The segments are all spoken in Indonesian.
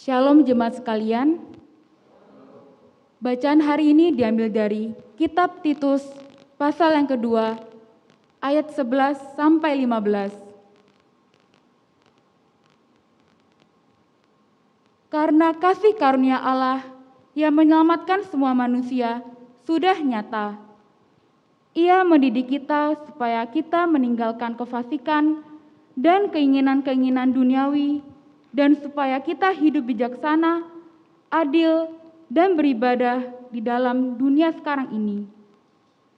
Shalom jemaat sekalian. Bacaan hari ini diambil dari Kitab Titus pasal yang kedua, ayat 11 sampai 15. Karena kasih karunia Allah yang menyelamatkan semua manusia sudah nyata. Ia mendidik kita supaya kita meninggalkan kefasikan dan keinginan-keinginan duniawi, dan supaya kita hidup bijaksana, adil, dan beribadah di dalam dunia sekarang ini,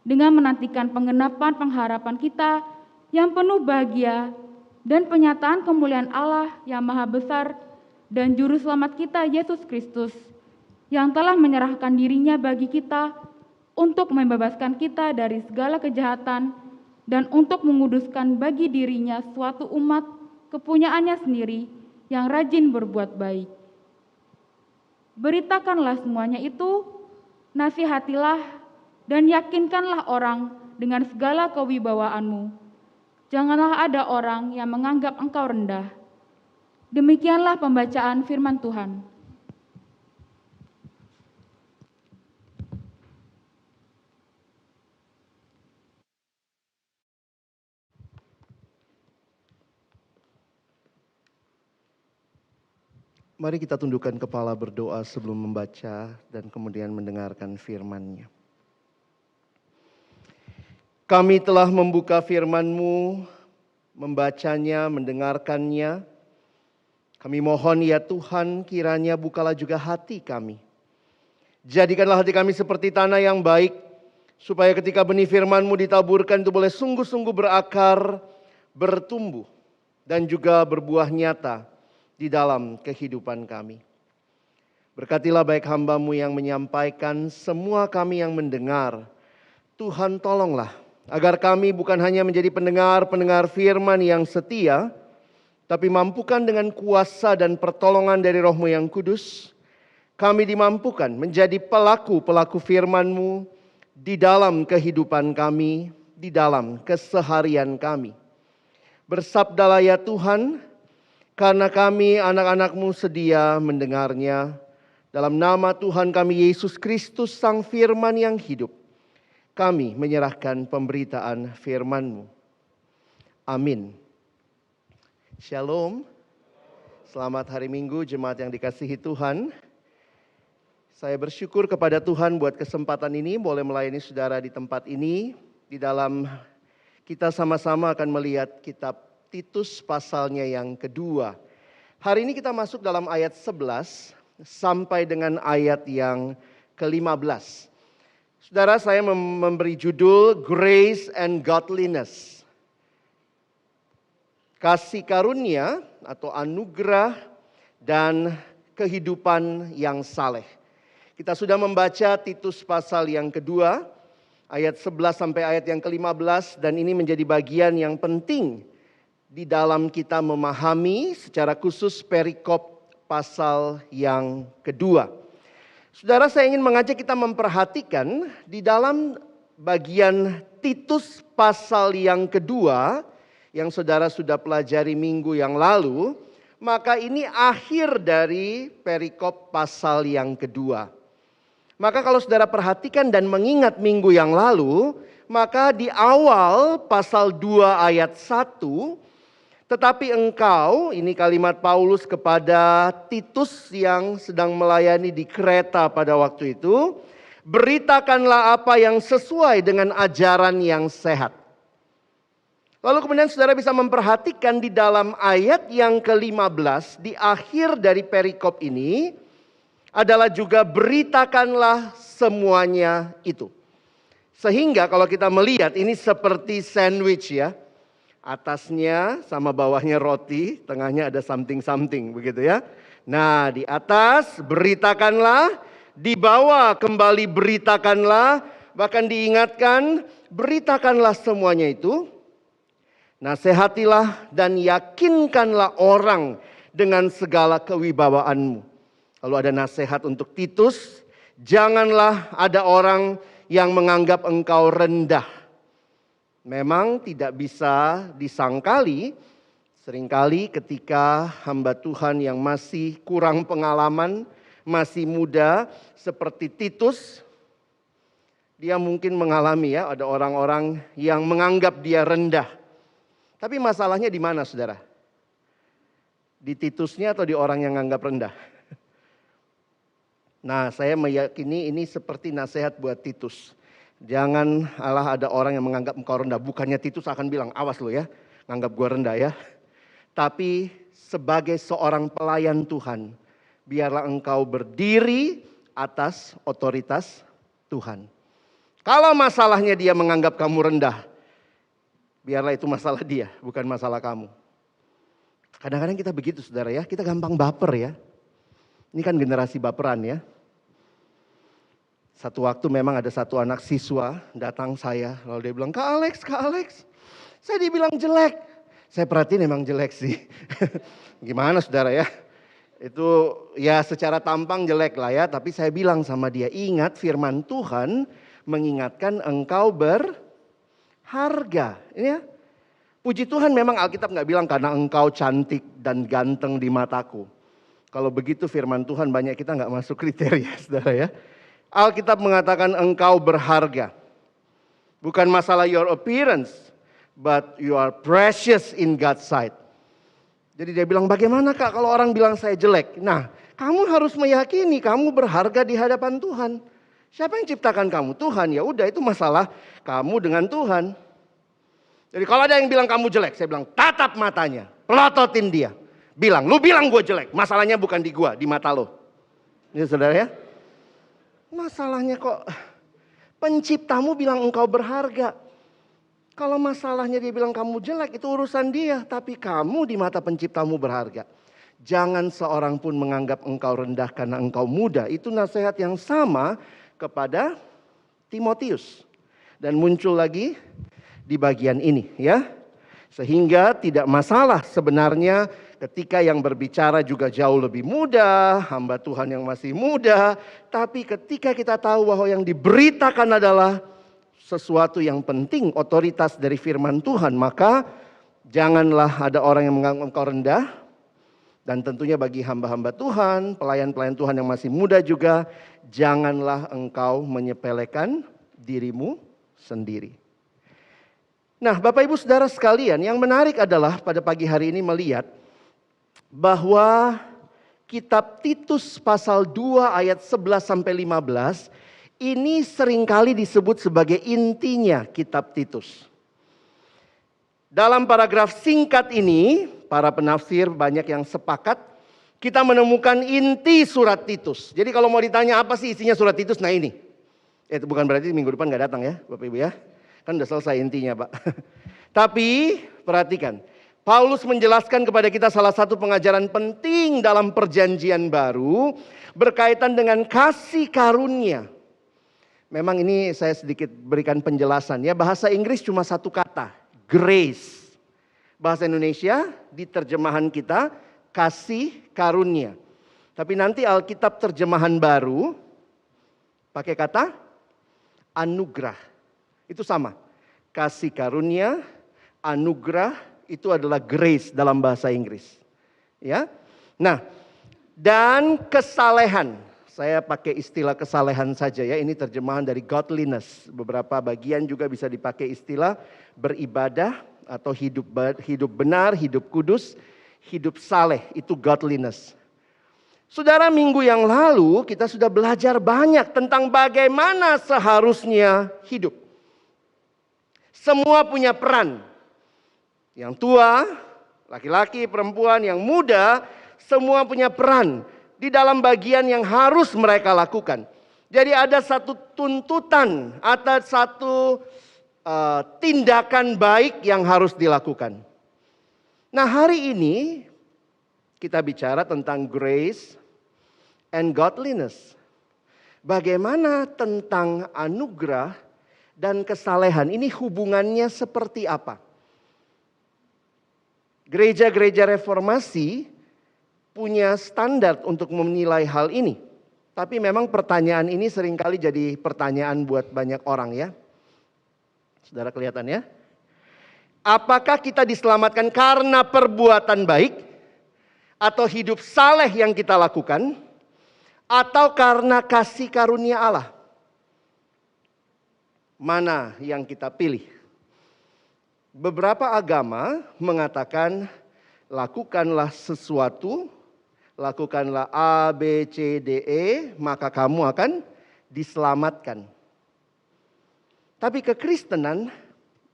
dengan menantikan penggenapan pengharapan kita yang penuh bahagia dan penyataan kemuliaan Allah yang maha besar dan Juru Selamat kita Yesus Kristus, yang telah menyerahkan dirinya bagi kita untuk membebaskan kita dari segala kejahatan dan untuk menguduskan bagi dirinya suatu umat kepunyaannya sendiri yang rajin berbuat baik. Beritakanlah semuanya itu, nasihatilah dan yakinkanlah orang dengan segala kewibawaanmu. Janganlah ada orang yang menganggap engkau rendah. Demikianlah pembacaan firman Tuhan. Mari kita tundukkan kepala berdoa sebelum membaca dan kemudian mendengarkan firman-Nya. Kami telah membuka firman-Mu, membacanya, mendengarkannya. Kami mohon ya Tuhan, kiranya bukalah juga hati kami. Jadikanlah hati kami seperti tanah yang baik, supaya ketika benih firman-Mu ditaburkan itu boleh sungguh-sungguh berakar, bertumbuh, dan juga berbuah nyata di dalam kehidupan kami. Berkatilah baik hamba-Mu yang menyampaikan, semua kami yang mendengar. Tuhan tolonglah agar kami bukan hanya menjadi pendengar firman yang setia, tapi mampukan dengan kuasa dan pertolongan dari Roh-Mu yang kudus, kami dimampukan menjadi pelaku-pelaku firman-Mu di dalam kehidupan kami, di dalam keseharian kami. Bersabdalah ya Tuhan, karena kami anak-anak-Mu sedia mendengarnya. Dalam nama Tuhan kami Yesus Kristus Sang Firman yang hidup, kami menyerahkan pemberitaan firman-Mu. Amin. Shalom. Selamat hari Minggu jemaat yang dikasihi Tuhan. Saya bersyukur kepada Tuhan buat kesempatan ini boleh melayani saudara di tempat ini. Di dalam kita sama-sama akan melihat kitab Titus pasalnya yang kedua. Hari ini kita masuk dalam ayat 11 sampai dengan ayat yang ke-15. Saudara, saya memberi judul Grace and Godliness. Kasih karunia atau anugerah dan kehidupan yang saleh. Kita sudah membaca Titus pasal yang kedua, ayat 11 sampai ayat yang ke-15, dan ini menjadi bagian yang penting di dalam kita memahami secara khusus perikop pasal yang kedua. Saudara, saya ingin mengajak kita memperhatikan di dalam bagian Titus pasal yang kedua yang saudara sudah pelajari minggu yang lalu, maka ini akhir dari perikop pasal yang kedua. Maka kalau saudara perhatikan dan mengingat minggu yang lalu, maka di awal pasal 2 ayat 1, tetapi engkau, ini kalimat Paulus kepada Titus yang sedang melayani di Kreta pada waktu itu, beritakanlah apa yang sesuai dengan ajaran yang sehat. Lalu kemudian saudara bisa memperhatikan di dalam ayat yang ke-15, di akhir dari perikop ini, adalah juga beritakanlah semuanya itu. Sehingga kalau kita melihat ini seperti sandwich ya. Atasnya sama bawahnya roti, tengahnya ada something begitu ya. Nah, di atas beritakanlah, di bawah kembali beritakanlah, bahkan diingatkan beritakanlah semuanya itu. Nasihatilah dan yakinkanlah orang dengan segala kewibawaanmu. Kalau ada nasihat untuk Titus, janganlah ada orang yang menganggap engkau rendah. Memang tidak bisa disangkali Seringkali ketika hamba Tuhan yang masih kurang pengalaman, masih muda seperti Titus, dia mungkin mengalami ya, ada orang-orang yang menganggap dia rendah. Tapi masalahnya di mana saudara? Di Titusnya atau di orang yang menganggap rendah? Nah, saya meyakini ini seperti nasihat buat Titus. Jangan ada orang yang menganggap engkau rendah. Bukannya Titus akan bilang, awas lo ya, nganggap gua rendah ya. Tapi sebagai seorang pelayan Tuhan, biarlah engkau berdiri atas otoritas Tuhan. Kalau masalahnya dia menganggap kamu rendah, biarlah itu masalah dia, bukan masalah kamu. Kadang-kadang kita begitu saudara ya, kita gampang baper ya. Ini kan generasi baperan ya. Satu waktu memang ada satu anak siswa datang saya, lalu dia bilang, Kak Alex, saya dibilang jelek. Saya perhatiin memang jelek sih. Gimana saudara ya? Itu ya secara tampang jelek lah ya. Tapi saya bilang sama dia, ingat firman Tuhan mengingatkan engkau berharga. Ini ya. Puji Tuhan memang Alkitab nggak bilang karena engkau cantik dan ganteng di mataku. Kalau begitu firman Tuhan banyak kita nggak masuk kriteria saudara ya. Alkitab mengatakan engkau berharga. Bukan masalah your appearance. But you are precious in God's sight. Jadi dia bilang, bagaimana Kak kalau orang bilang saya jelek? Nah, kamu harus meyakini kamu berharga di hadapan Tuhan. Siapa yang ciptakan kamu? Tuhan. Ya udah, itu masalah kamu dengan Tuhan. Jadi kalau ada yang bilang kamu jelek, saya bilang tatap matanya, pelototin dia. Bilang, lu bilang gue jelek. Masalahnya bukan di gue, di mata lo. Ini saudara ya. Masalahnya kok penciptamu bilang engkau berharga. Kalau masalahnya dia bilang kamu jelek, itu urusan dia. Tapi kamu di mata penciptamu berharga. Jangan seorang pun menganggap engkau rendah karena engkau muda. Itu nasihat yang sama kepada Timotius. Dan muncul lagi di bagian ini ya. Sehingga tidak masalah sebenarnya ketika yang berbicara juga jauh lebih muda. Hamba Tuhan yang masih muda. Tapi ketika kita tahu bahwa yang diberitakan adalah sesuatu yang penting, otoritas dari firman Tuhan, maka janganlah ada orang yang menganggap engkau rendah. Dan tentunya bagi hamba-hamba Tuhan, pelayan-pelayan Tuhan yang masih muda juga, janganlah engkau menyepelekan dirimu sendiri. Nah, Bapak Ibu Saudara sekalian, yang menarik adalah pada pagi hari ini melihat bahwa kitab Titus pasal 2 ayat 11 sampai 15 ini seringkali disebut sebagai intinya kitab Titus. Dalam paragraf singkat ini, para penafsir banyak yang sepakat, kita menemukan inti surat Titus. Jadi kalau mau ditanya apa sih isinya surat Titus, nah ini. Itu bukan berarti minggu depan gak datang ya Bapak Ibu ya. Kan udah selesai intinya Pak. Tapi perhatikan, Paulus menjelaskan kepada kita salah satu pengajaran penting dalam perjanjian baru berkaitan dengan kasih karunia. Memang ini saya sedikit berikan penjelasan ya. Bahasa Inggris cuma satu kata, grace. Bahasa Indonesia di terjemahan kita kasih karunia. Tapi nanti Alkitab terjemahan baru pakai kata anugerah. Itu sama. Kasih karunia, anugerah itu adalah grace dalam bahasa Inggris. Ya. Nah, dan kesalehan. Saya pakai istilah kesalehan saja ya, ini terjemahan dari godliness. Beberapa bagian juga bisa dipakai istilah beribadah atau hidup benar, hidup kudus, hidup saleh, itu godliness. Saudara, minggu yang lalu kita sudah belajar banyak tentang bagaimana seharusnya hidup. Semua punya peran. Yang tua, laki-laki, perempuan, yang muda, semua punya peran di dalam bagian yang harus mereka lakukan. Jadi ada satu tuntutan, ada satu tindakan baik yang harus dilakukan. Nah, hari ini kita bicara tentang grace and godliness. Bagaimana tentang anugerah dan kesalehan, ini hubungannya seperti apa? Gereja-gereja reformasi punya standar untuk menilai hal ini. Tapi memang pertanyaan ini seringkali jadi pertanyaan buat banyak orang ya. Saudara kelihatan ya. Apakah kita diselamatkan karena perbuatan baik atau hidup saleh yang kita lakukan, atau karena kasih karunia Allah? Mana yang kita pilih? Beberapa agama mengatakan lakukanlah sesuatu, lakukanlah A, B, C, D, E, maka kamu akan diselamatkan. Tapi kekristenan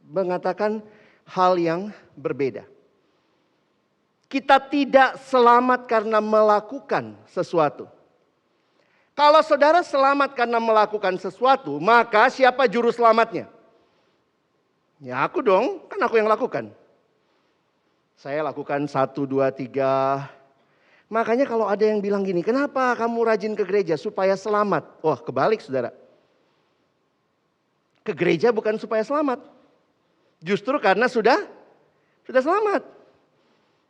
mengatakan hal yang berbeda. Kita tidak selamat karena melakukan sesuatu. Kalau saudara selamat karena melakukan sesuatu, maka siapa juru selamatnya? Ya aku dong, kan aku yang lakukan. Saya lakukan 1, 2, 3. Makanya kalau ada yang bilang gini, kenapa kamu rajin ke gereja? Supaya selamat. Wah, kebalik saudara. Ke gereja bukan supaya selamat. Justru karena sudah selamat.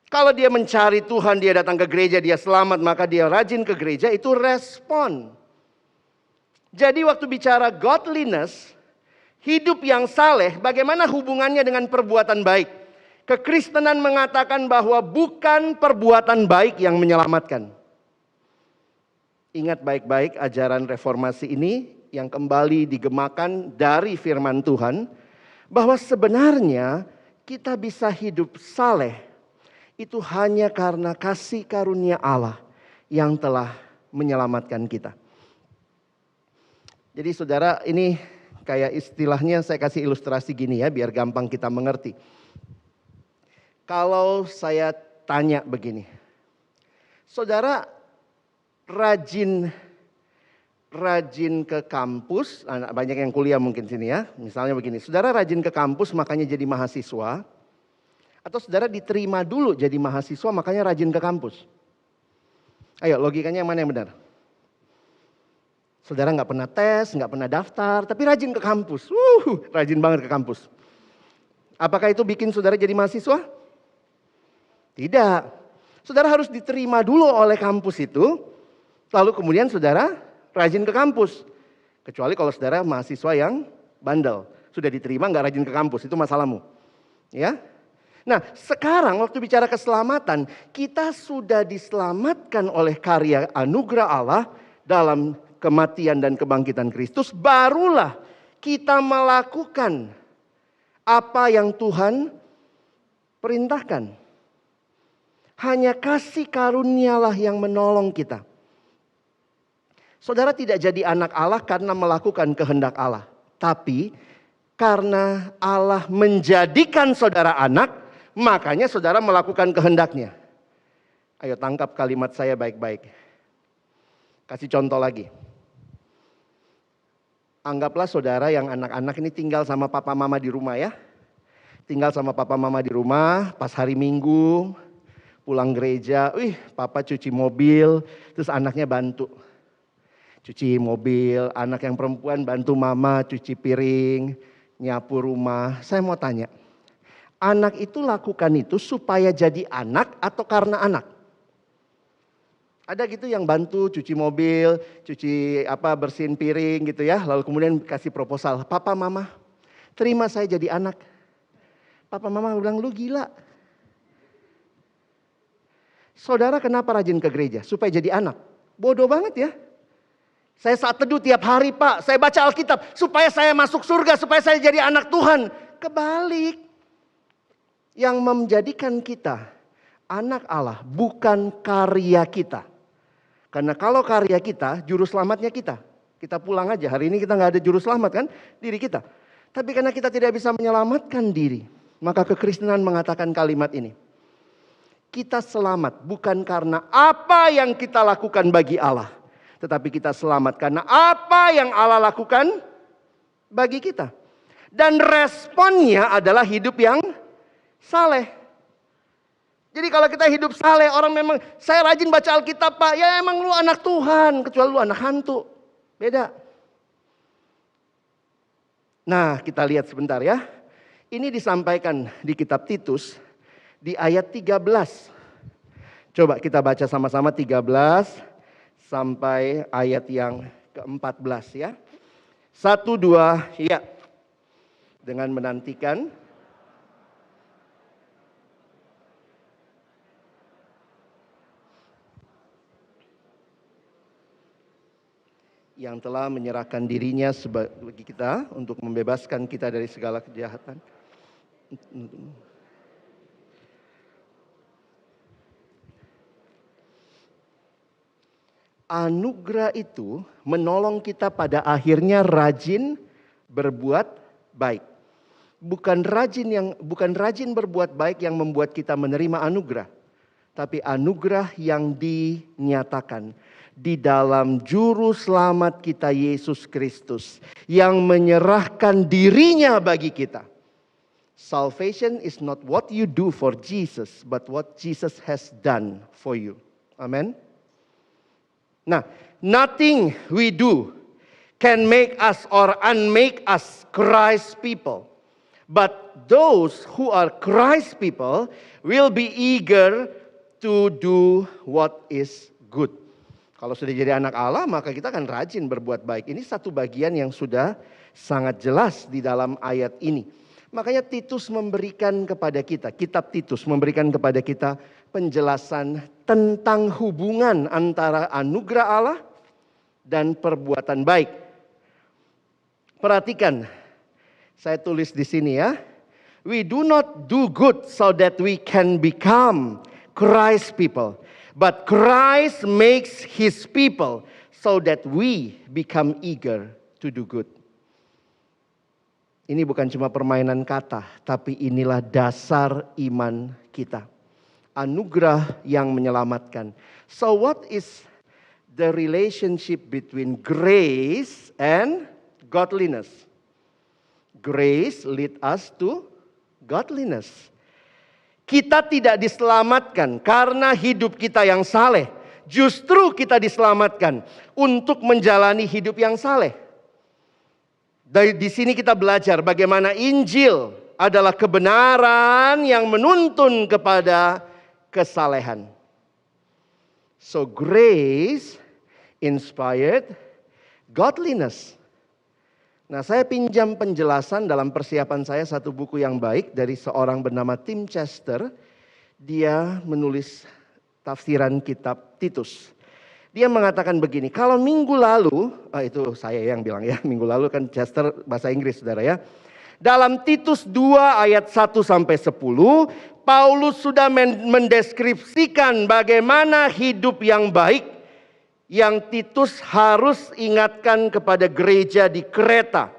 Kalau dia mencari Tuhan, dia datang ke gereja, dia selamat, maka dia rajin ke gereja, itu respon. Jadi waktu bicara godliness, hidup yang saleh, bagaimana hubungannya dengan perbuatan baik? Kekristenan mengatakan bahwa bukan perbuatan baik yang menyelamatkan. Ingat baik-baik ajaran reformasi ini yang kembali digemakan dari firman Tuhan, bahwa sebenarnya kita bisa hidup saleh itu hanya karena kasih karunia Allah yang telah menyelamatkan kita. Jadi saudara, ini kayak istilahnya saya kasih ilustrasi gini ya, biar gampang kita mengerti. Kalau saya tanya begini, saudara rajin ke kampus, banyak yang kuliah mungkin sini ya. Misalnya begini, saudara rajin ke kampus makanya jadi mahasiswa, atau saudara diterima dulu jadi mahasiswa makanya rajin ke kampus? Ayo, logikanya yang mana yang benar? Saudara nggak pernah tes, nggak pernah daftar, tapi rajin ke kampus. Rajin banget ke kampus. Apakah itu bikin saudara jadi mahasiswa? Tidak. Saudara harus diterima dulu oleh kampus itu, lalu kemudian saudara rajin ke kampus. Kecuali kalau saudara mahasiswa yang bandel, sudah diterima nggak rajin ke kampus, itu masalahmu. Ya. Nah, sekarang waktu bicara keselamatan, kita sudah diselamatkan oleh karya anugerah Allah dalam kematian dan kebangkitan Kristus, barulah kita melakukan apa yang Tuhan perintahkan. Hanya kasih karunialah yang menolong kita. Saudara tidak jadi anak Allah karena melakukan kehendak Allah, tapi karena Allah menjadikan saudara anak, makanya saudara melakukan kehendaknya. Ayo tangkap kalimat saya baik-baik. Kasih contoh lagi. Anggaplah saudara yang anak-anak ini tinggal sama papa mama di rumah ya. Tinggal sama papa mama di rumah, pas hari Minggu, pulang gereja, papa cuci mobil, terus anaknya bantu. Cuci mobil, anak yang perempuan bantu mama cuci piring, nyapu rumah. Saya mau tanya, anak itu lakukan itu supaya jadi anak atau karena anak? Ada gitu yang bantu cuci mobil, bersihin piring gitu ya. Lalu kemudian kasih proposal, papa mama terima saya jadi anak. Papa mama bilang, lu gila. Saudara kenapa rajin ke gereja? Supaya jadi anak. Bodoh banget ya. Saya saat teduh tiap hari pak, saya baca Alkitab. Supaya saya masuk surga, supaya saya jadi anak Tuhan. Kebalik. Yang menjadikan kita anak Allah bukan karya kita. Karena kalau karya kita, juru selamatnya kita. Kita pulang aja, hari ini kita gak ada juru selamat kan, diri kita. Tapi karena kita tidak bisa menyelamatkan diri, maka kekristenan mengatakan kalimat ini. Kita selamat bukan karena apa yang kita lakukan bagi Allah. Tetapi kita selamat karena apa yang Allah lakukan bagi kita. Dan responnya adalah hidup yang saleh. Jadi kalau kita hidup saleh, orang memang, saya rajin baca Alkitab pak, ya emang lu anak Tuhan, kecuali lu anak hantu. Beda. Nah kita lihat sebentar ya. Ini disampaikan di kitab Titus di ayat 13. Coba kita baca sama-sama 13 sampai ayat yang ke-14 ya. 1, 2, ya. Dengan menantikan yang telah menyerahkan dirinya bagi kita untuk membebaskan kita dari segala kejahatan. Anugerah itu menolong kita pada akhirnya rajin berbuat baik. Bukan rajin berbuat baik yang membuat kita menerima anugerah, tapi anugerah yang dinyatakan di dalam juru selamat kita Yesus Kristus yang menyerahkan dirinya bagi kita. Salvation is not what you do for Jesus, but what Jesus has done for you. Amen. Nah, nothing we do can make us or unmake us Christ people. But those who are Christ people will be eager to do what is good. Kalau sudah jadi anak Allah, maka kita akan rajin berbuat baik. Ini satu bagian yang sudah sangat jelas di dalam ayat ini. Makanya Titus memberikan kepada kita, kitab Titus memberikan kepada kita penjelasan tentang hubungan antara anugerah Allah dan perbuatan baik. Perhatikan, saya tulis di sini ya. We do not do good so that we can become Christ people. But Christ makes His people so that we become eager to do good. Ini bukan cuma permainan kata, tapi inilah dasar iman kita. Anugerah yang menyelamatkan. So what is the relationship between grace and godliness? Grace lead us to godliness. Kita tidak diselamatkan karena hidup kita yang saleh. Justru kita diselamatkan untuk menjalani hidup yang saleh. Di sini kita belajar bagaimana Injil adalah kebenaran yang menuntun kepada kesalehan. So grace inspired godliness. Nah, saya pinjam penjelasan dalam persiapan saya satu buku yang baik dari seorang bernama Tim Chester. Dia menulis tafsiran kitab Titus. Dia mengatakan begini, kalau minggu lalu, itu saya yang bilang ya, minggu lalu kan Chester bahasa Inggris saudara ya. Dalam Titus 2 ayat 1 sampai 10, Paulus sudah mendeskripsikan bagaimana hidup yang baik yang Titus harus ingatkan kepada gereja di Kreta.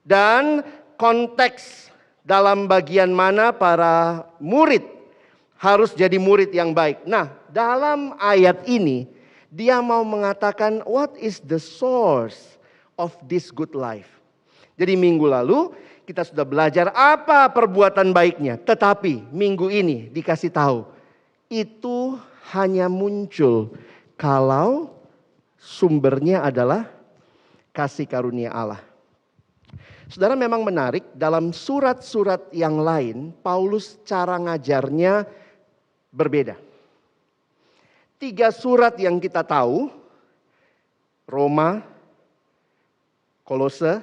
Dan konteks dalam bagian mana para murid harus jadi murid yang baik. Nah, dalam ayat ini dia mau mengatakan what is the source of this good life. Jadi minggu lalu kita sudah belajar apa perbuatan baiknya. Tetapi minggu ini dikasih tahu itu hanya muncul kalau sumbernya adalah kasih karunia Allah. Saudara, memang menarik, dalam surat-surat yang lain Paulus cara ngajarnya berbeda. 3 surat yang kita tahu, Roma, Kolose,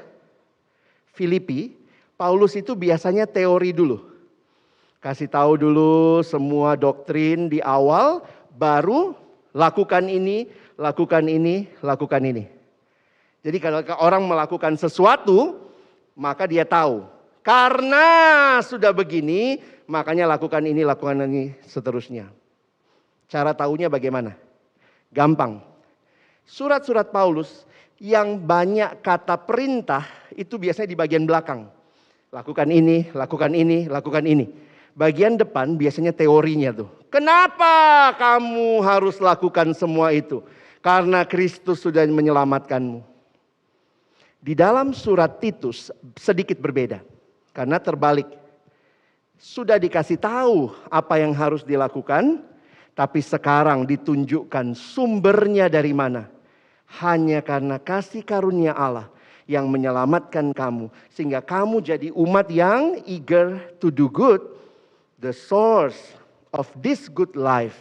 Filipi, Paulus itu biasanya teori dulu. Kasih tahu dulu semua doktrin di awal, baru lakukan ini, lakukan ini, lakukan ini. Jadi kalau orang melakukan sesuatu, maka dia tahu. Karena sudah begini, makanya lakukan ini, seterusnya. Cara tahunya bagaimana? Gampang. Surat-surat Paulus yang banyak kata perintah itu biasanya di bagian belakang. Lakukan ini, lakukan ini, lakukan ini. Bagian depan biasanya teorinya tuh. Kenapa kamu harus lakukan semua itu? Karena Kristus sudah menyelamatkanmu. Di dalam surat Titus sedikit berbeda. Karena terbalik. Sudah dikasih tahu apa yang harus dilakukan. Tapi sekarang ditunjukkan sumbernya dari mana. Hanya karena kasih karunia Allah yang menyelamatkan kamu. Sehingga kamu jadi umat yang eager to do good. The source of this good life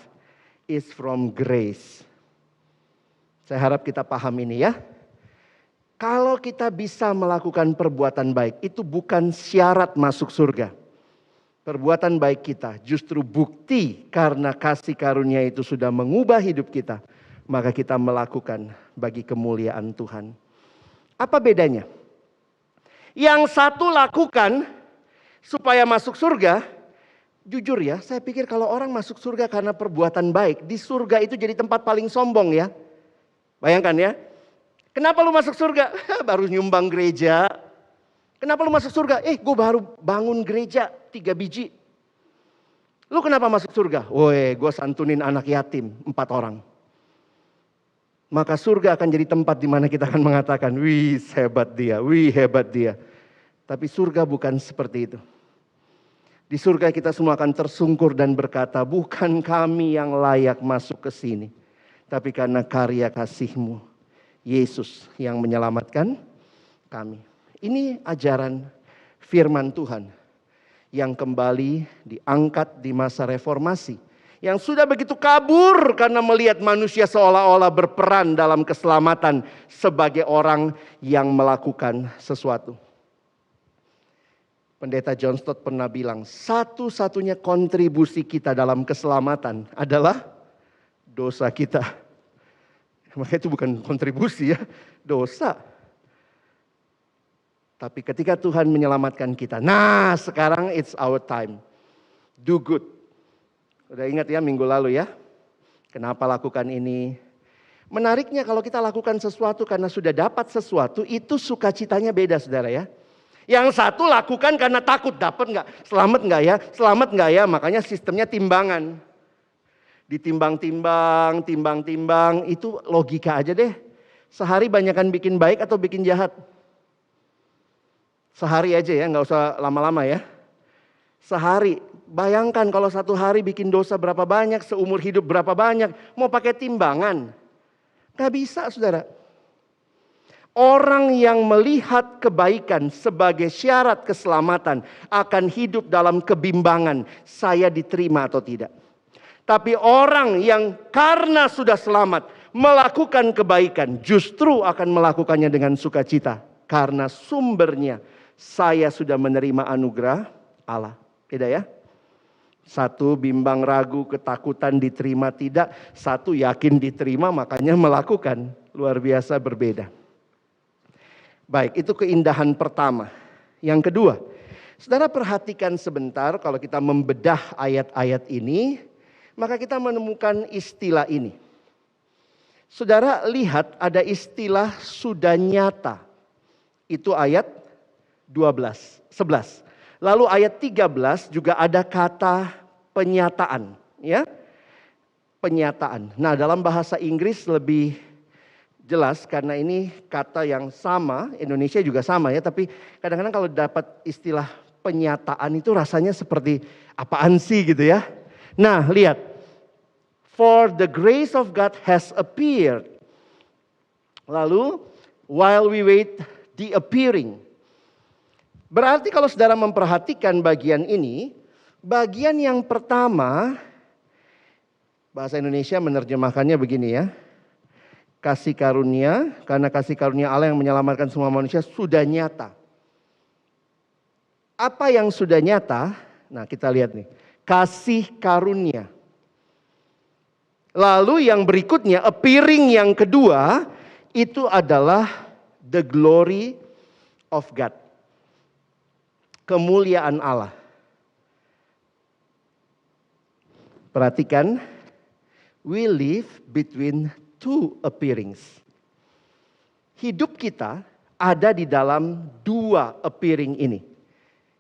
is from grace. Saya harap kita paham ini ya. Kalau kita bisa melakukan perbuatan baik, itu bukan syarat masuk surga. Perbuatan baik kita justru bukti karena kasih karunia itu sudah mengubah hidup kita. maka kita melakukan bagi kemuliaan Tuhan. Apa bedanya? Yang satu lakukan supaya masuk surga. Jujur ya, saya pikir kalau orang masuk surga karena perbuatan baik, di surga itu jadi tempat paling sombong ya. Bayangkan ya, kenapa lu masuk surga? Baru nyumbang gereja. Kenapa lu masuk surga? Gue baru bangun gereja 3 biji. Lu kenapa masuk surga? Woi, gue santunin anak yatim 4 orang. Maka surga akan jadi tempat di mana kita akan mengatakan, wih hebat dia, wih hebat dia. Tapi surga bukan seperti itu. Di surga kita semua akan tersungkur dan berkata, bukan kami yang layak masuk ke sini, tapi karena karya kasih-Mu, Yesus yang menyelamatkan kami. Ini ajaran firman Tuhan yang kembali diangkat di masa reformasi. Yang sudah begitu kabur karena melihat manusia seolah-olah berperan dalam keselamatan sebagai orang yang melakukan sesuatu. Pendeta John Stott pernah bilang, satu-satunya kontribusi kita dalam keselamatan adalah dosa kita. Makanya itu bukan kontribusi ya, dosa. Tapi ketika Tuhan menyelamatkan kita, nah sekarang it's our time. Do good. Udah ingat ya minggu lalu ya, kenapa lakukan ini? Menariknya kalau kita lakukan sesuatu karena sudah dapat sesuatu, itu sukacitanya beda saudara ya. Yang satu lakukan karena takut, dapat nggak, selamat nggak ya, makanya sistemnya timbangan. Ditimbang-timbang, timbang-timbang, itu logika aja deh. Sehari banyakan bikin baik atau bikin jahat? Sehari aja ya, nggak usah lama-lama ya. Sehari, bayangkan kalau satu hari bikin dosa berapa banyak, seumur hidup berapa banyak, mau pakai timbangan. Nggak bisa saudara. Orang yang melihat kebaikan sebagai syarat keselamatan akan hidup dalam kebimbangan, saya diterima atau tidak. Tapi orang yang karena sudah selamat melakukan kebaikan, justru akan melakukannya dengan sukacita. Karena sumbernya saya sudah menerima anugerah Allah. Beda ya? Satu bimbang ragu, ketakutan diterima tidak. Satu yakin diterima makanya melakukan. Luar biasa berbeda. Baik, itu keindahan pertama. Yang kedua, saudara perhatikan sebentar kalau kita membedah ayat-ayat ini, maka kita menemukan istilah ini. Saudara lihat ada istilah sudah nyata. Itu ayat 11. Lalu ayat 13 juga ada kata penyataan, ya. Penyataan. Nah, dalam bahasa Inggris lebih jelas karena ini kata yang sama, Indonesia juga sama ya, tapi kadang-kadang kalau dapat istilah penyataan itu rasanya seperti apaan sih gitu ya. Nah, lihat. For the grace of God has appeared. Lalu, while we wait the appearing. Berarti kalau saudara memperhatikan bagian ini, bagian yang pertama, bahasa Indonesia menerjemahkannya begini ya. Kasih karunia, karena kasih karunia Allah yang menyelamatkan semua manusia sudah nyata. Apa yang sudah nyata? Nah, kita lihat nih. Kasih karunia. Lalu yang berikutnya, appearing yang kedua, itu adalah the glory of God. Kemuliaan Allah. Perhatikan, we live between two appearings. Hidup kita ada di dalam dua appearing ini.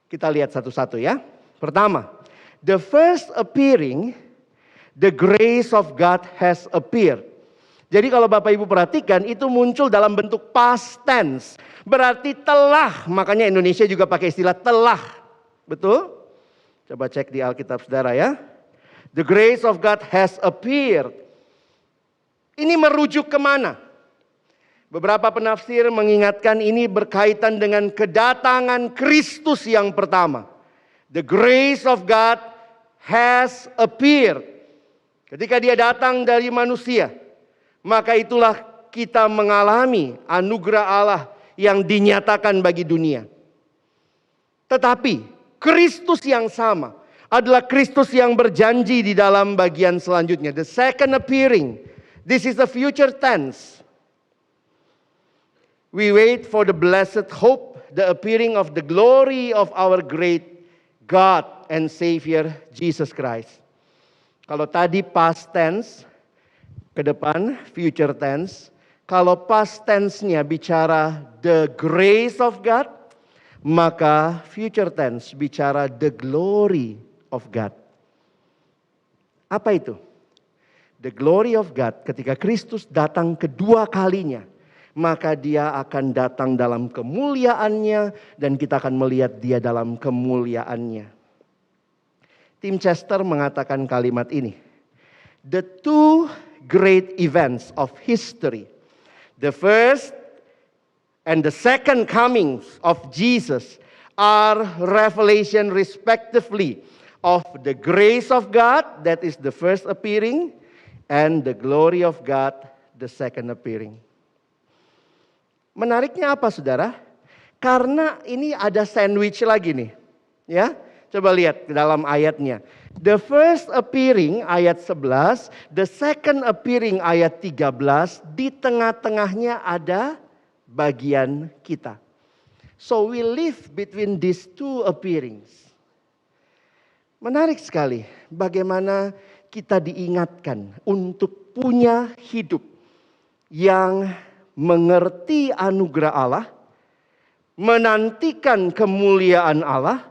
Kita lihat satu-satu ya. Pertama, the first appearing, the grace of God has appeared. Jadi kalau Bapak Ibu perhatikan itu muncul dalam bentuk past tense. Berarti telah, makanya Indonesia juga pakai istilah telah. Betul? Coba cek di Alkitab saudara ya. The grace of God has appeared. Ini merujuk kemana? Beberapa penafsir mengingatkan ini berkaitan dengan kedatangan Kristus yang pertama. The grace of God has appeared. Ketika dia datang dari manusia, maka itulah kita mengalami anugerah Allah yang dinyatakan bagi dunia. Tetapi Kristus yang sama adalah Kristus yang berjanji di dalam bagian selanjutnya. The second appearing. This is the future tense. We wait for the blessed hope, the appearing of the glory of our great God and Savior Jesus Christ. Kalau tadi past tense, ke depan future tense. Kalau past tense-nya bicara the grace of God, maka future tense bicara the glory of God. Apa itu? The glory of God ketika Kristus datang kedua kalinya, maka dia akan datang dalam kemuliaannya dan kita akan melihat dia dalam kemuliaannya. Tim Chester mengatakan kalimat ini. The two great events of history, the first and the second comings of Jesus, are revelation respectively of the grace of God, that is the first appearing, and the glory of God, the second appearing. Menariknya apa saudara? Karena ini ada sandwich lagi nih. Ya, coba lihat dalam ayatnya. The first appearing ayat 11, the second appearing ayat 13, di tengah-tengahnya ada bagian kita. So we live between these two appearings. Menarik sekali bagaimana kita diingatkan untuk punya hidup yang mengerti anugerah Allah, menantikan kemuliaan Allah,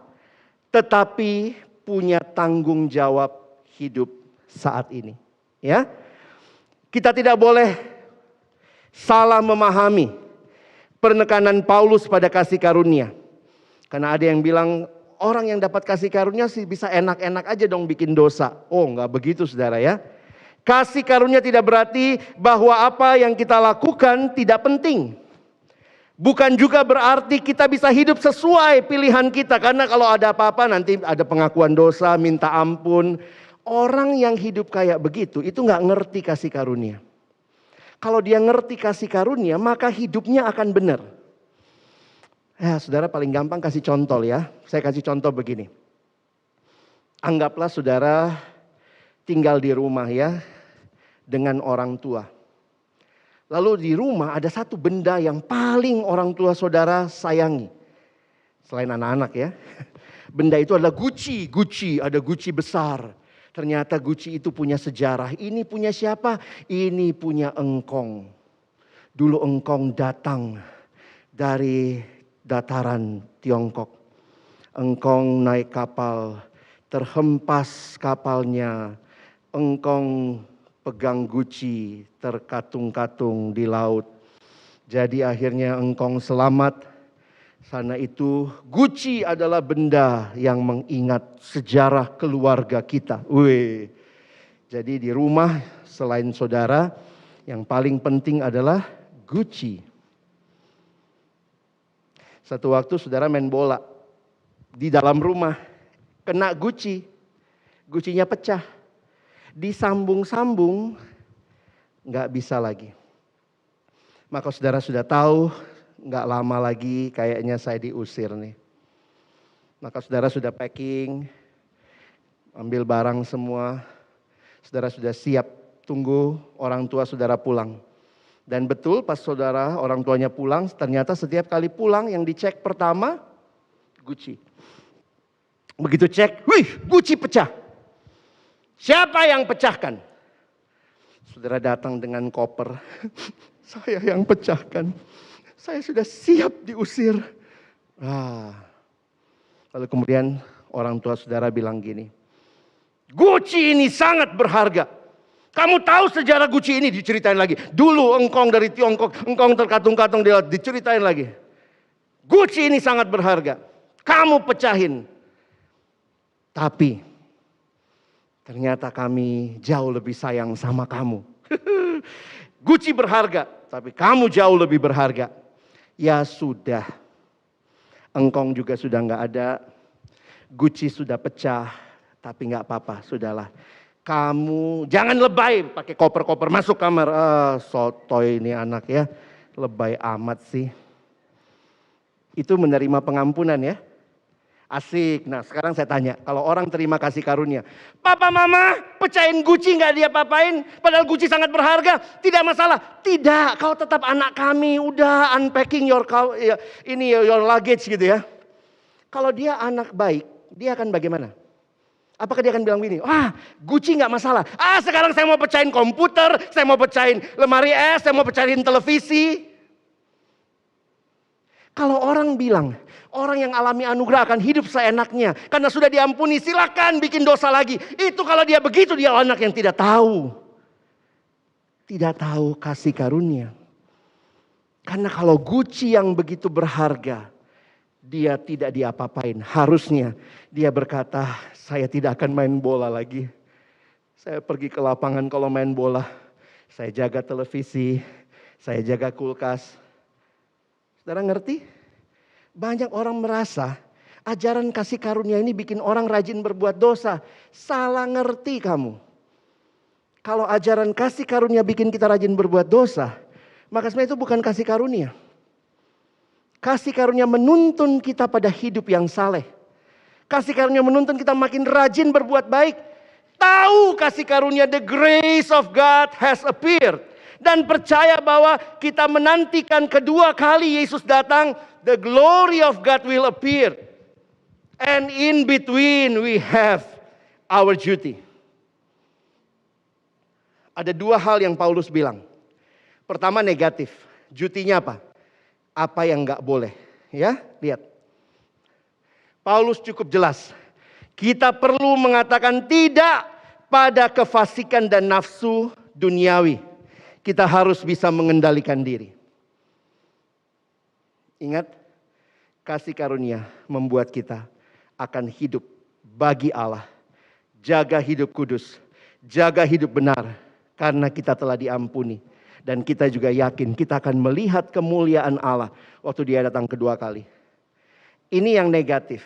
tetapi punya tanggung jawab hidup saat ini. Ya, kita tidak boleh salah memahami penekanan Paulus pada kasih karunia. Karena ada yang bilang orang yang dapat kasih karunia sih bisa enak-enak aja dong bikin dosa. Oh, enggak begitu saudara ya. Kasih karunia tidak berarti bahwa apa yang kita lakukan tidak penting. Bukan juga berarti kita bisa hidup sesuai pilihan kita. Karena kalau ada apa-apa nanti ada pengakuan dosa, minta ampun. Orang yang hidup kayak begitu itu gak ngerti kasih karunia. Kalau dia ngerti kasih karunia maka hidupnya akan benar. Ya saudara paling gampang kasih contoh ya. Saya kasih contoh begini. Anggaplah saudara tinggal di rumah ya dengan orang tua. Lalu di rumah ada satu benda yang paling orang tua saudara sayangi. Selain anak-anak ya. Benda itu adalah Gucci. Ada Gucci besar. Ternyata Gucci itu punya sejarah. Ini punya siapa? Ini punya engkong. Dulu engkong datang dari dataran Tiongkok. Engkong naik kapal. Terhempas kapalnya. Engkong pegang Gucci, terkatung-katung di laut. Jadi akhirnya engkong selamat. Sana itu Gucci adalah benda yang mengingat sejarah keluarga kita. Wih. Jadi di rumah selain saudara, yang paling penting adalah Gucci. Satu waktu saudara main bola di dalam rumah, kena Gucci. Guccinya pecah. Disambung-sambung, nggak bisa lagi. Maka saudara sudah tahu, nggak lama lagi kayaknya saya diusir nih. Maka saudara sudah packing, ambil barang semua. Saudara sudah siap, tunggu orang tua saudara pulang. Dan betul pas saudara orang tuanya pulang, ternyata setiap kali pulang yang dicek pertama, Gucci. Begitu cek, wih Gucci pecah. Siapa yang pecahkan? Saudara datang dengan koper. Saya yang pecahkan. Saya sudah siap diusir. Lalu kemudian orang tua saudara bilang gini. Gucci ini sangat berharga. Kamu tahu sejarah Gucci ini? Diceritain lagi. Dulu engkong dari Tiongkok. Engkong terkatung-katung di laut. Diceritain lagi. Gucci ini sangat berharga. Kamu pecahin. Tapi ternyata kami jauh lebih sayang sama kamu. Gucci berharga, tapi kamu jauh lebih berharga. Ya sudah, engkong juga sudah nggak ada. Gucci sudah pecah, tapi nggak apa-apa, sudahlah. Kamu jangan lebay, pakai koper-koper masuk kamar. Sotoy ini anak ya, lebay amat sih. Itu menerima pengampunan ya. Asik. Nah sekarang saya tanya, kalau orang terima kasih karunia, papa mama pecahin Gucci nggak dia papain, padahal Gucci sangat berharga, tidak masalah. Tidak, kau tetap anak kami, udah unpacking your luggage gitu ya. Kalau dia anak baik, dia akan bagaimana? Apakah dia akan bilang begini, Gucci nggak masalah. Sekarang saya mau pecahin komputer, saya mau pecahin lemari es, saya mau pecahin televisi. Kalau orang bilang, orang yang alami anugerah akan hidup seenaknya karena sudah diampuni, silakan bikin dosa lagi. Itu kalau dia begitu, dia anak yang tidak tahu. Tidak tahu kasih karunia. Karena kalau Gucci yang begitu berharga, dia tidak diapa-apain. Harusnya dia berkata, saya tidak akan main bola lagi. Saya pergi ke lapangan kalau main bola. Saya jaga televisi, saya jaga kulkas. Saudara ngerti? Banyak orang merasa ajaran kasih karunia ini bikin orang rajin berbuat dosa. Salah ngerti kamu. Kalau ajaran kasih karunia bikin kita rajin berbuat dosa, maka sebenarnya itu bukan kasih karunia. Kasih karunia menuntun kita pada hidup yang saleh. Kasih karunia menuntun kita makin rajin berbuat baik. Tahu kasih karunia, the grace of God has appeared. Dan percaya bahwa kita menantikan kedua kali Yesus datang, the glory of God will appear. And in between we have our duty. Ada dua hal yang Paulus bilang. Pertama negatif, duty-nya apa? Apa yang gak boleh. Ya, lihat. Paulus cukup jelas. Kita perlu mengatakan tidak pada kefasikan dan nafsu duniawi. Kita harus bisa mengendalikan diri. Ingat, kasih karunia membuat kita akan hidup bagi Allah. Jaga hidup kudus, jaga hidup benar, karena kita telah diampuni. Dan kita juga yakin kita akan melihat kemuliaan Allah waktu dia datang kedua kali. Ini yang negatif.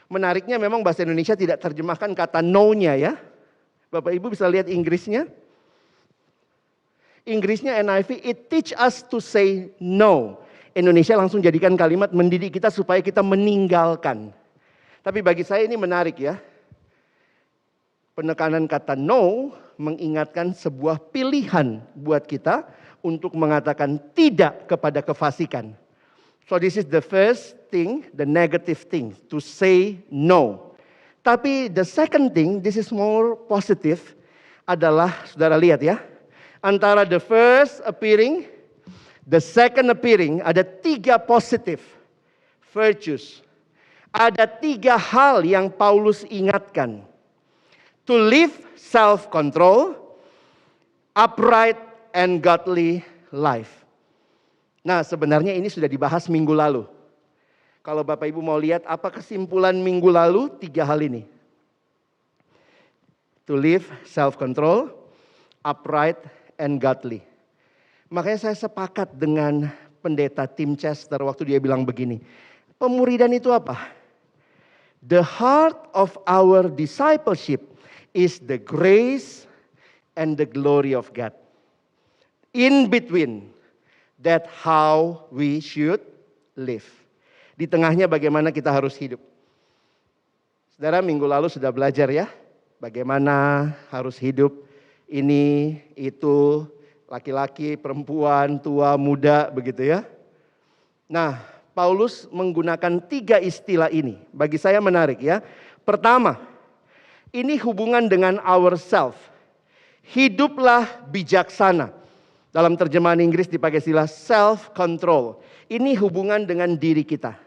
Menariknya memang bahasa Indonesia tidak terjemahkan kata no-nya ya. Bapak Ibu bisa lihat Inggrisnya. Inggrisnya NIV, it teach us to say no. Indonesia langsung jadikan kalimat mendidik kita supaya kita meninggalkan. Tapi bagi saya ini menarik ya. Penekanan kata no mengingatkan sebuah pilihan buat kita untuk mengatakan tidak kepada kefasikan. So this is the first thing, the negative thing, to say no. Tapi the second thing, this is more positive, adalah, saudara lihat ya. Antara the first appearing, the second appearing, ada 3 positive virtues. Ada 3 hal yang Paulus ingatkan. To live self-control, upright and godly life. Nah sebenarnya ini sudah dibahas minggu lalu. Kalau Bapak Ibu mau lihat apa kesimpulan minggu lalu, 3 hal ini. To live self-control, upright and godly. Makanya saya sepakat dengan pendeta Tim Chester waktu dia bilang begini. Pemuridan itu apa? The heart of our discipleship is the grace and the glory of God. In between, that how we should live. Di tengahnya bagaimana kita harus hidup. Saudara minggu lalu sudah belajar ya. Bagaimana harus hidup. Ini, itu, laki-laki, perempuan, tua, muda, begitu ya. Nah, Paulus menggunakan 3 istilah ini. Bagi saya menarik ya. Pertama, ini hubungan dengan ourself. Hiduplah bijaksana. Dalam terjemahan Inggris dipakai istilah self-control. Ini hubungan dengan diri kita.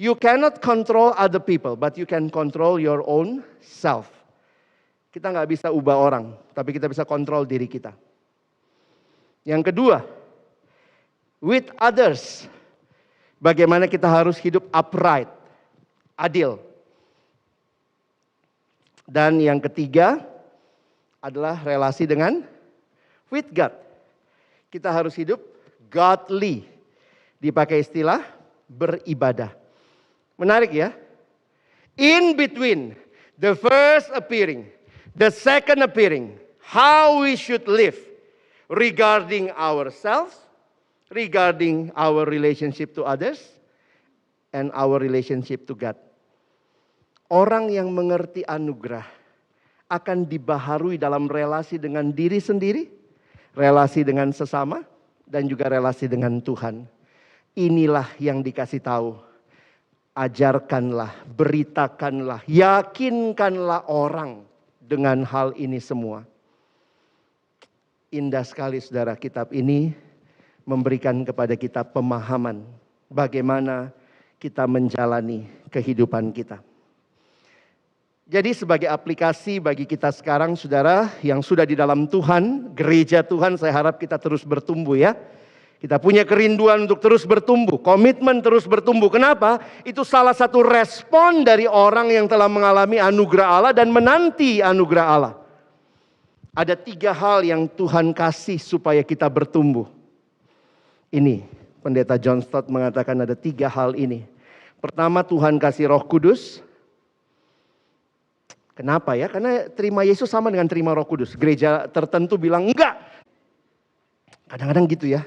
You cannot control other people, but you can control your own self. Kita nggak bisa ubah orang, tapi kita bisa kontrol diri kita. Yang kedua, with others. Bagaimana kita harus hidup upright, adil. Dan yang ketiga adalah relasi dengan with God. Kita harus hidup godly. Dipakai istilah beribadah. Menarik ya. In between the first appearing, the second appearing, how we should live regarding ourselves, regarding our relationship to others, and our relationship to God. Orang yang mengerti anugerah akan dibaharui dalam relasi dengan diri sendiri, relasi dengan sesama, dan juga relasi dengan Tuhan. Inilah yang dikasih tahu. Ajarkanlah, beritakanlah, yakinkanlah orang dengan hal ini semua. Indah sekali saudara, kitab ini memberikan kepada kita pemahaman bagaimana kita menjalani kehidupan kita. Jadi sebagai aplikasi bagi kita sekarang saudara yang sudah di dalam Tuhan, gereja Tuhan, saya harap kita terus bertumbuh ya. Kita punya kerinduan untuk terus bertumbuh, komitmen terus bertumbuh. Kenapa? Itu salah satu respon dari orang yang telah mengalami anugerah Allah dan menanti anugerah Allah. Ada 3 hal yang Tuhan kasih supaya kita bertumbuh. Ini, Pendeta John Stott mengatakan ada 3 hal ini. Pertama, Tuhan kasih Roh Kudus. Kenapa ya? Karena terima Yesus sama dengan terima Roh Kudus. Gereja tertentu bilang enggak. Kadang-kadang gitu ya.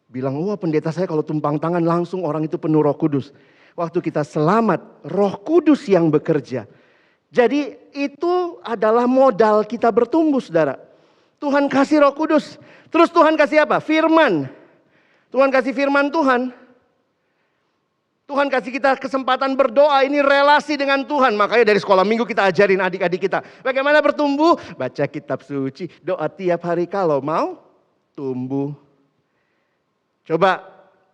Bilang, wah pendeta saya kalau tumpang tangan langsung orang itu penuh Roh Kudus. Waktu kita selamat, Roh Kudus yang bekerja. Jadi itu adalah modal kita bertumbuh saudara. Tuhan kasih Roh Kudus. Terus Tuhan kasih apa? Firman. Tuhan kasih firman Tuhan. Tuhan kasih kita kesempatan berdoa, ini relasi dengan Tuhan. Makanya dari sekolah minggu kita ajarin adik-adik kita. Bagaimana bertumbuh? Baca kitab suci, doa tiap hari kalau mau tumbuh. Coba,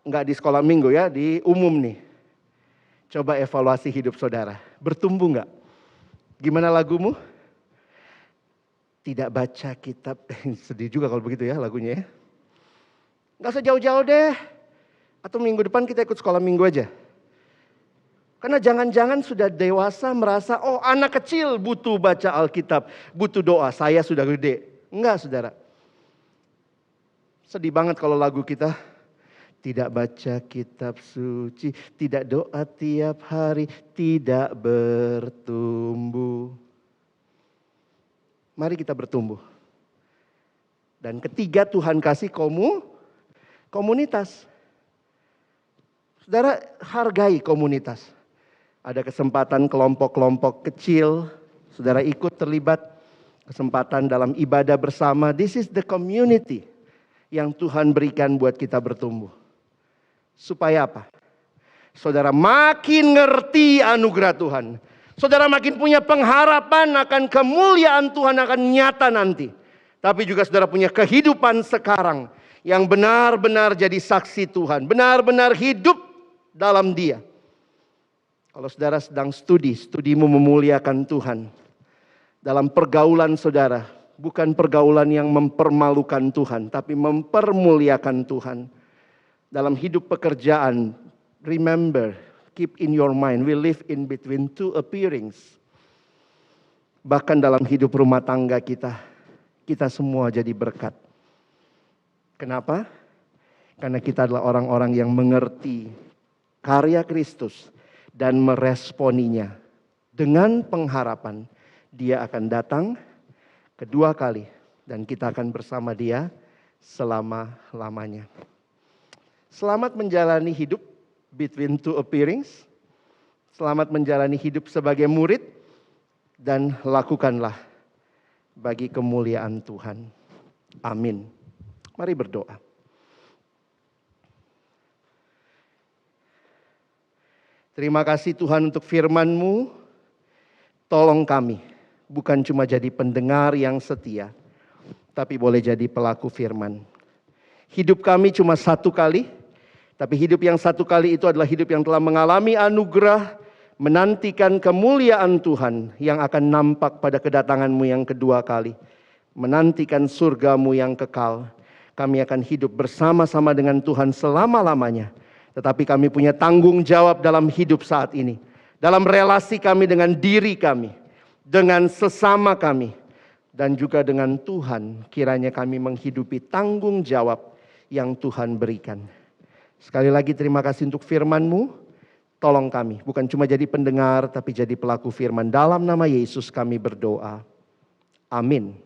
enggak di sekolah minggu ya, di umum nih. Coba evaluasi hidup saudara. Bertumbuh enggak? Gimana lagumu? Tidak baca kitab, sedih juga kalau begitu ya lagunya ya. Enggak usah jauh-jauh deh. Atau minggu depan kita ikut sekolah minggu aja. Karena jangan-jangan sudah dewasa merasa, oh anak kecil butuh baca Alkitab, butuh doa, saya sudah gede. Enggak saudara. Sedih banget kalau lagu kita, tidak baca kitab suci, tidak doa tiap hari, tidak bertumbuh. Mari kita bertumbuh. Dan ketiga Tuhan kasih komunitas. Saudara hargai komunitas. Ada kesempatan kelompok-kelompok kecil, saudara ikut terlibat, kesempatan dalam ibadah bersama. This is the community yang Tuhan berikan buat kita bertumbuh. Supaya apa? Saudara makin ngerti anugerah Tuhan. Saudara makin punya pengharapan akan kemuliaan Tuhan akan nyata nanti. Tapi juga saudara punya kehidupan sekarang yang benar-benar jadi saksi Tuhan. Benar-benar hidup dalam Dia. Kalau saudara sedang studimu memuliakan Tuhan. Dalam pergaulan saudara, bukan pergaulan yang mempermalukan Tuhan, tapi mempermuliakan Tuhan. Dalam hidup pekerjaan, remember, keep in your mind, we live in between 2 appearings. Bahkan dalam hidup rumah tangga kita semua jadi berkat. Kenapa? Karena kita adalah orang-orang yang mengerti karya Kristus dan meresponinya dengan pengharapan Dia akan datang kedua kali dan kita akan bersama Dia selama-lamanya. Selamat menjalani hidup between 2 appearings. Selamat menjalani hidup sebagai murid dan lakukanlah bagi kemuliaan Tuhan. Amin. Mari berdoa. Terima kasih Tuhan untuk firman-Mu. Tolong kami bukan cuma jadi pendengar yang setia, tapi boleh jadi pelaku firman. Hidup kami cuma 1 kali, tapi hidup yang 1 kali itu adalah hidup yang telah mengalami anugerah, menantikan kemuliaan Tuhan yang akan nampak pada kedatangan-Mu yang kedua kali. Menantikan surga-Mu yang kekal. Kami akan hidup bersama-sama dengan Tuhan selama-lamanya. Tetapi kami punya tanggung jawab dalam hidup saat ini. Dalam relasi kami dengan diri kami. Dengan sesama kami. Dan juga dengan Tuhan. Kiranya kami menghidupi tanggung jawab yang Tuhan berikan. Sekali lagi terima kasih untuk firman-Mu. Tolong kami. Bukan cuma jadi pendengar tapi jadi pelaku firman. Dalam nama Yesus kami berdoa. Amin.